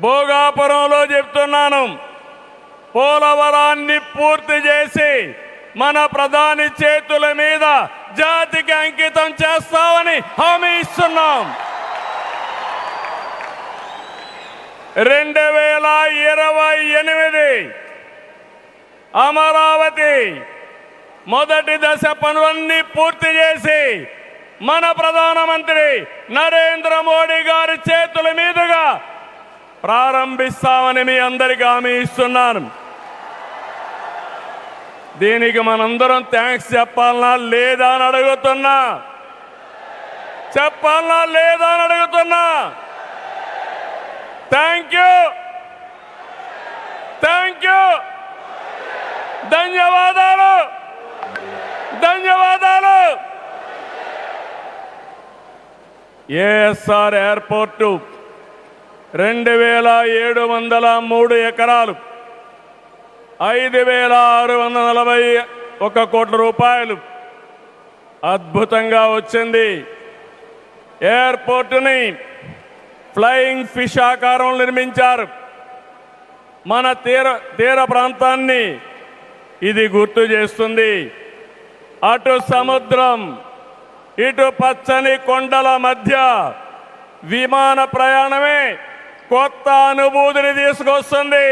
భోగాపురంలో చెప్తున్నాను, పోలవరాన్ని పూర్తి చేసి మన ప్రధాని చేతుల మీద జాతికి అంకితం చేస్తామని హామీ ఇస్తున్నాం. 2028 అమరావతి మొదటి దశ పనులన్నీ పూర్తి చేసి మన ప్రధానమంత్రి నరేంద్ర మోడీ గారి చేతుల మీదుగా ప్రారంభిస్తామని మీ అందరికీ హామీ ఇస్తున్నాను. దీనికి మనందరం థ్యాంక్స్ చెప్పాలనా లేదా అని అడుగుతున్నా. చెప్పాలనా లేదా అని అడుగుతున్నా. థ్యాంక్ యూ, థ్యాంక్ యూ, ధన్యవాదాలు, ధన్యవాదాలు. ఏఎస్ఆర్ ఎయిర్పోర్టు 2703 ఎకరాలు, 5641 కోట్ల రూపాయలు అద్భుతంగా వచ్చింది. ఎయిర్పోర్టుని ఫ్లయింగ్ ఫిష్ ఆకారం నిర్మించారు. మన తీర ప్రాంతాన్ని ఇది గుర్తు చేస్తుంది. అటు సముద్రం, ఇటు పచ్చని కొండల మధ్య విమాన ప్రయాణమే కొత్త అనుభూతిని తీసుకొస్తుంది.